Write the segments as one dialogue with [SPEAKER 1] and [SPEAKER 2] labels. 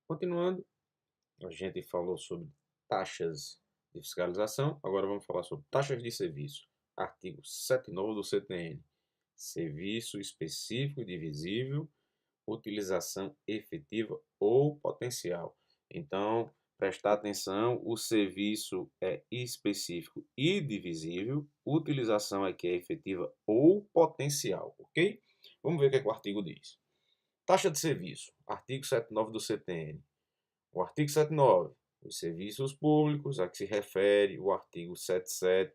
[SPEAKER 1] Continuando, a gente falou sobre taxas de fiscalização, agora vamos falar sobre taxas de serviço. Artigo 79 do CTN. Serviço específico e divisível, utilização efetiva ou potencial. Então, prestar atenção, o serviço é específico e divisível, utilização é que é efetiva ou potencial, ok? Vamos ver o que o artigo diz. Taxa de serviço, artigo 79 do CTN. O artigo 79, os serviços públicos a que se refere o artigo 77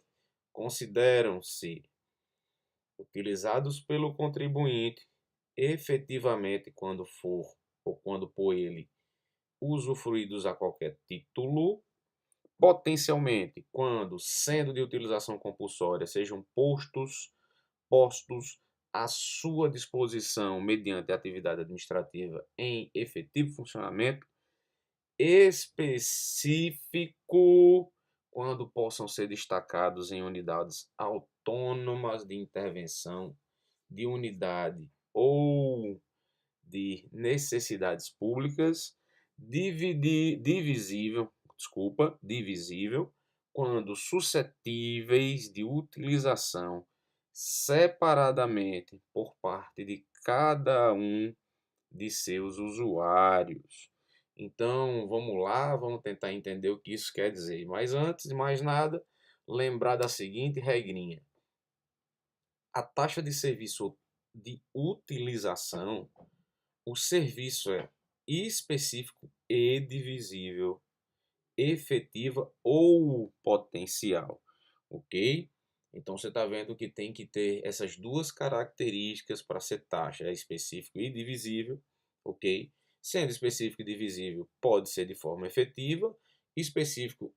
[SPEAKER 1] consideram-se utilizados pelo contribuinte efetivamente quando for ou quando por ele usufruídos a qualquer título, potencialmente quando, sendo de utilização compulsória, sejam postos à sua disposição mediante atividade administrativa em efetivo funcionamento, específico quando possam ser destacados em unidades autônomas de intervenção, de unidade ou de necessidades públicas, divisível quando suscetíveis de utilização separadamente por parte de cada um de seus usuários. Então, vamos lá, vamos tentar entender o que isso quer dizer. Mas antes de mais nada, lembrar da seguinte regrinha. A taxa de serviço de utilização, o serviço é específico e divisível, efetiva ou potencial, ok? Então você está vendo que tem que ter essas duas características para ser taxa, é específico e divisível, ok? Sendo específico e divisível, pode ser de forma efetiva, específico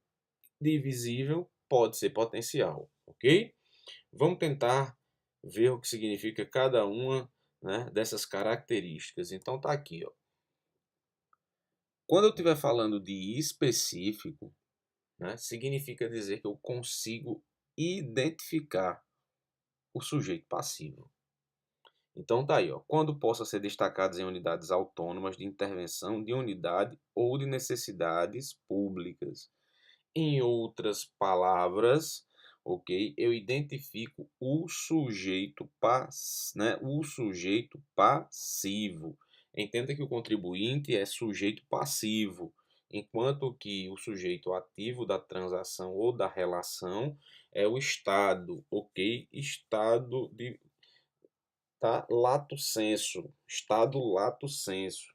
[SPEAKER 1] divisível pode ser potencial, ok? Vamos tentar ver o que significa cada uma, né, dessas características. Então tá aqui, ó. Quando eu estiver falando de específico, né, significa dizer que eu consigo identificar o sujeito passivo. Então tá aí, ó, quando possa ser destacados em unidades autônomas de intervenção de unidade ou de necessidades públicas. Em outras palavras, ok, eu identifico o sujeito passivo. Entenda que o contribuinte é sujeito passivo, enquanto que o sujeito ativo da transação ou da relação é o Estado, ok? Estado de tá? Lato sensu, Estado lato sensu,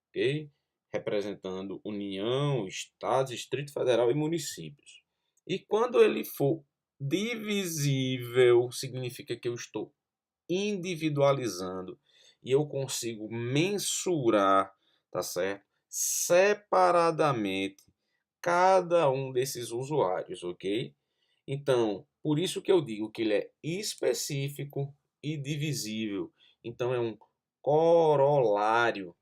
[SPEAKER 1] ok? Representando União, Estados, Distrito Federal e municípios. E quando ele for divisível, significa que eu estou individualizando e eu consigo mensurar, tá certo? Separadamente cada um desses usuários, ok? Então, por isso que eu digo que ele é específico e divisível. Então, é um corolário,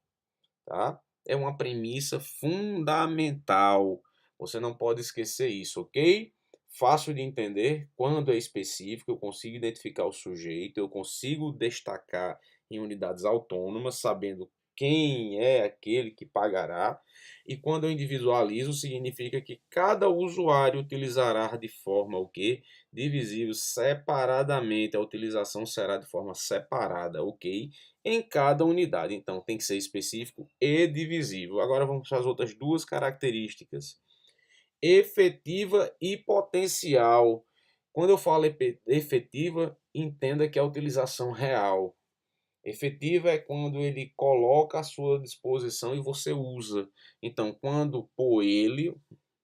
[SPEAKER 1] tá? É uma premissa fundamental. Você não pode esquecer isso, ok? Fácil de entender, quando é específico, eu consigo identificar o sujeito, eu consigo destacar em unidades autônomas, sabendo quem é aquele que pagará. E quando eu individualizo, significa que cada usuário utilizará de forma o quê? Divisível separadamente. A utilização será de forma separada, ok? Em cada unidade. Então, tem que ser específico e divisível. Agora vamos para as outras duas características. Efetiva e potencial. Quando eu falo efetiva, entenda que é a utilização real. Efetiva é quando ele coloca à sua disposição e você usa. Então, quando por ele,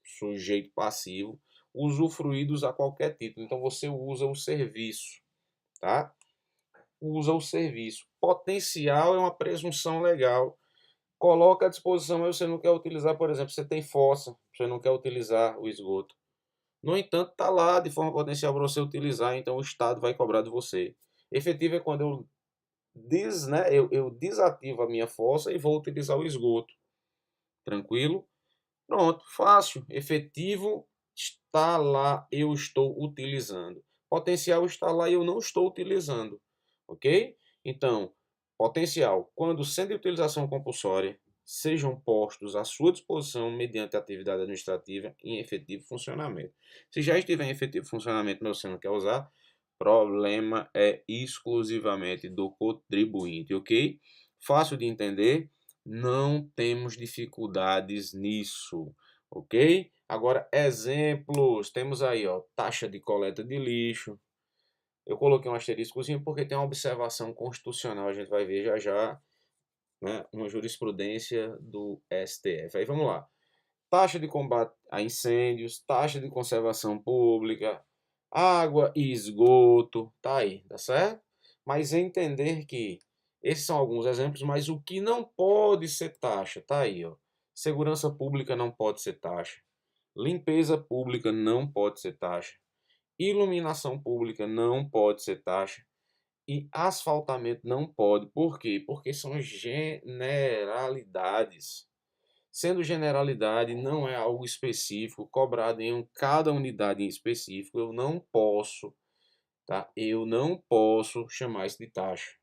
[SPEAKER 1] sujeito passivo, usufruídos a qualquer título. Então, você usa o serviço, tá? Usa o serviço. Potencial é uma presunção legal. Coloca à disposição, mas você não quer utilizar, por exemplo, você tem fossa, você não quer utilizar o esgoto. No entanto, está lá de forma potencial para você utilizar, então o Estado vai cobrar de você. Efetivo é quando eu desativo a minha fossa e vou utilizar o esgoto. Tranquilo? Pronto, fácil. Efetivo está lá, eu estou utilizando. Potencial está lá e eu não estou utilizando. Ok? Então, potencial, quando sendo de utilização compulsória, sejam postos à sua disposição mediante a atividade administrativa em efetivo funcionamento. Se já estiver em efetivo funcionamento, mas você não quer usar, problema é exclusivamente do contribuinte, ok? Fácil de entender, não temos dificuldades nisso, ok? Agora, exemplos, temos aí, ó, taxa de coleta de lixo. Eu coloquei um asteriscozinho porque tem uma observação constitucional, a gente vai ver já já, né, uma jurisprudência do STF. Aí vamos lá. Taxa de combate a incêndios, taxa de conservação pública, água e esgoto, tá aí, tá certo? Mas entender que esses são alguns exemplos, mas o que não pode ser taxa, tá aí, ó. Segurança pública não pode ser taxa. Limpeza pública não pode ser taxa. Iluminação pública não pode ser taxa. E asfaltamento não pode. Por quê? Porque são generalidades. Sendo generalidade, não é algo específico, cobrado em cada unidade em específico, eu não posso, tá? Eu não posso chamar isso de taxa.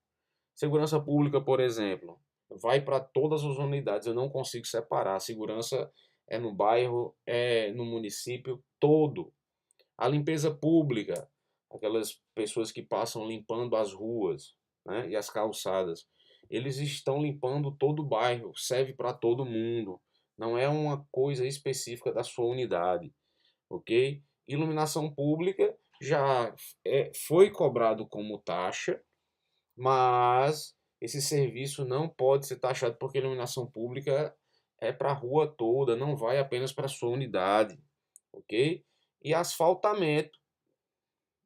[SPEAKER 1] Segurança pública, por exemplo, vai para todas as unidades, eu não consigo separar. Segurança é no bairro, é no município todo. A limpeza pública, aquelas pessoas que passam limpando as ruas, né, e as calçadas, eles estão limpando todo o bairro, serve para todo mundo. Não é uma coisa específica da sua unidade, ok? Iluminação pública já foi cobrado como taxa, mas esse serviço não pode ser taxado porque a iluminação pública é para a rua toda, não vai apenas para a sua unidade, ok? E asfaltamento.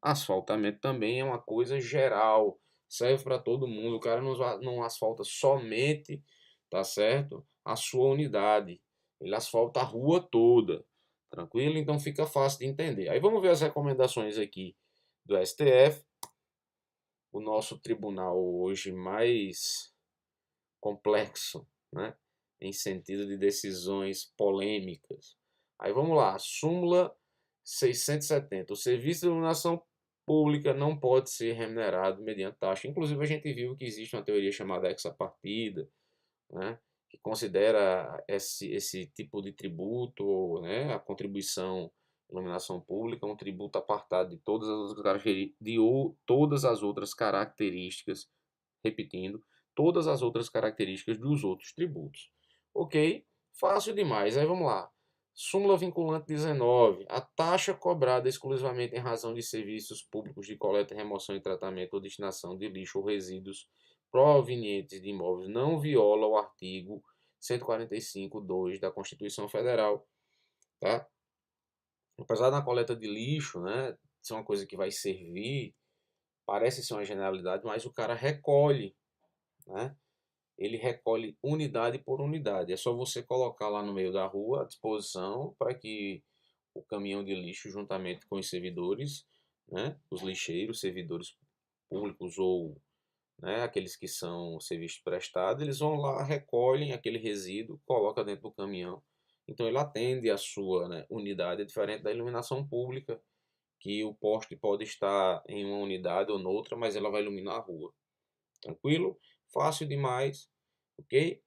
[SPEAKER 1] Asfaltamento também é uma coisa geral, serve para todo mundo. O cara não asfalta somente, tá certo? A sua unidade. Ele asfalta a rua toda. Tranquilo? Então fica fácil de entender. Aí vamos ver as recomendações aqui do STF, o nosso tribunal hoje mais complexo, né? Em sentido de decisões polêmicas. Aí vamos lá, súmula 670. O serviço de iluminação pública não pode ser remunerado mediante taxa. Inclusive, a gente viu que existe uma teoria chamada ex-partida, né? Que considera esse tipo de tributo, né? A contribuição iluminação pública, um tributo apartado de todas as outras características, repetindo, todas as outras características dos outros tributos. Ok? Fácil demais. Aí vamos lá. Súmula vinculante 19. A taxa cobrada exclusivamente em razão de serviços públicos de coleta, remoção e tratamento ou destinação de lixo ou resíduos provenientes de imóveis não viola o artigo 145.2 da Constituição Federal. Tá? Apesar da coleta de lixo, né, ser uma coisa que vai servir, parece ser uma generalidade, mas o cara recolhe, né? Ele recolhe unidade por unidade. É só você colocar lá no meio da rua à disposição para que o caminhão de lixo, juntamente com os servidores, né, os lixeiros, servidores públicos ou, né, aqueles que são serviços prestados, eles vão lá, recolhem aquele resíduo, coloca dentro do caminhão. Então ele atende a sua, né, unidade, é diferente da iluminação pública, que o poste pode estar em uma unidade ou noutra, mas ela vai iluminar a rua. Tranquilo? Fácil demais, ok?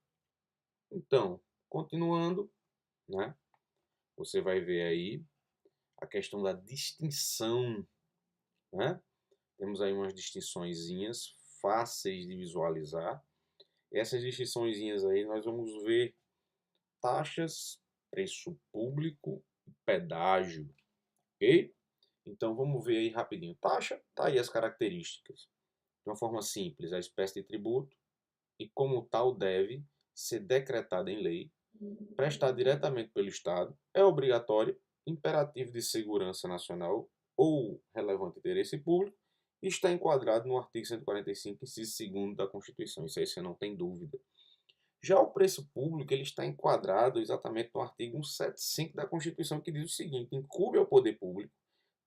[SPEAKER 1] Então, continuando, né? Você vai ver aí a questão da distinção, né? Temos aí umas distinçõezinhas fáceis de visualizar. Essas distinçõezinhas aí nós vamos ver taxas, preço público e pedágio, ok? Então vamos ver aí rapidinho. Taxa, tá aí as características. De uma forma simples, a espécie de tributo e como tal deve ser decretada em lei, prestada diretamente pelo Estado, é obrigatória, imperativo de segurança nacional ou relevante interesse público e está enquadrado no artigo 145, inciso 2º da Constituição. Isso aí você não tem dúvida. Já o preço público ele está enquadrado exatamente no artigo 175 da Constituição, que diz o seguinte: incumbe ao poder público,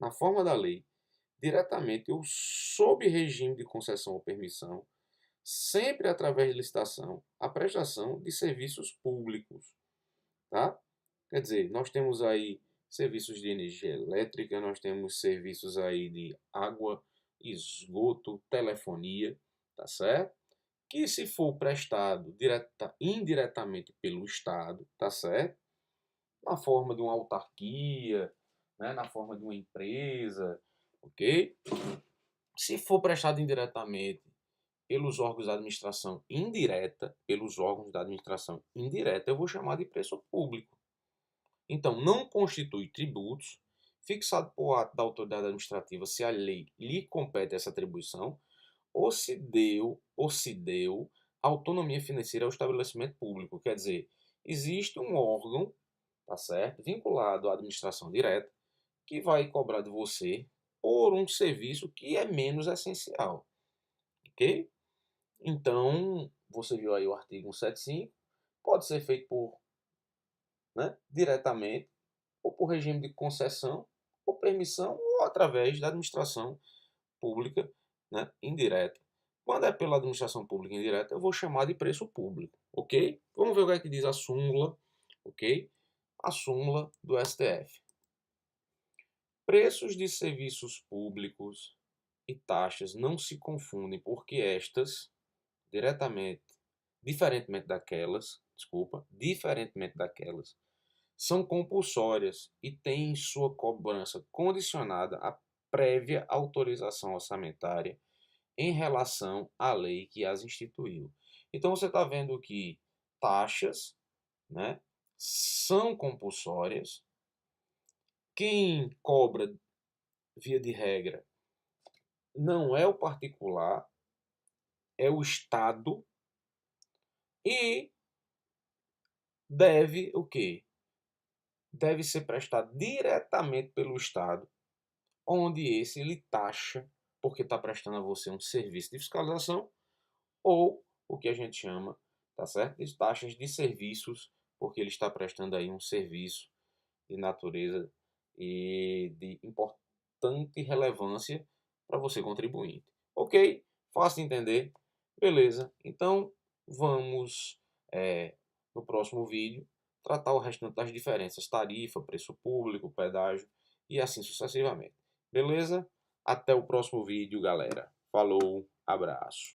[SPEAKER 1] na forma da lei, diretamente ou sob regime de concessão ou permissão, sempre através de licitação, a prestação de serviços públicos, tá? Quer dizer, nós temos aí serviços de energia elétrica, nós temos serviços aí de água, esgoto, telefonia, tá certo? que se for prestado indiretamente pelo Estado, tá certo? Na forma de uma autarquia, né, na forma de uma empresa, ok? Se for prestado indiretamente pelos órgãos da administração indireta, eu vou chamar de preço público. Então, não constitui tributos, fixado por ato da autoridade administrativa se a lei lhe compete essa atribuição, ou se deu autonomia financeira ao estabelecimento público. Quer dizer, existe um órgão, tá certo, vinculado à administração direta, que vai cobrar de você por um serviço que é menos essencial, ok? Então, você viu aí o artigo 175, pode ser feito diretamente, ou por regime de concessão, ou permissão, ou através da administração pública, indireta. Quando é pela administração pública indireta, eu vou chamar de preço público, ok? Vamos ver o que é que diz a súmula, ok? A súmula do STF. Preços de serviços públicos e taxas não se confundem porque estas, diferentemente daquelas, são compulsórias e têm sua cobrança condicionada à prévia autorização orçamentária em relação à lei que as instituiu. Então você está vendo que taxas, né, são compulsórias. Quem cobra, via de regra, não é o particular, é o Estado, e deve o quê? Deve ser prestado diretamente pelo Estado, onde esse lhe taxa, porque está prestando a você um serviço de fiscalização, ou o que a gente chama, tá certo? De taxas de serviços, porque ele está prestando aí um serviço de natureza e de importante relevância para você contribuinte. Ok? Fácil de entender? Beleza. Então, vamos, no próximo vídeo, tratar o restante das diferenças, tarifa, preço público, pedágio e assim sucessivamente. Beleza? Até o próximo vídeo, galera. Falou, abraço.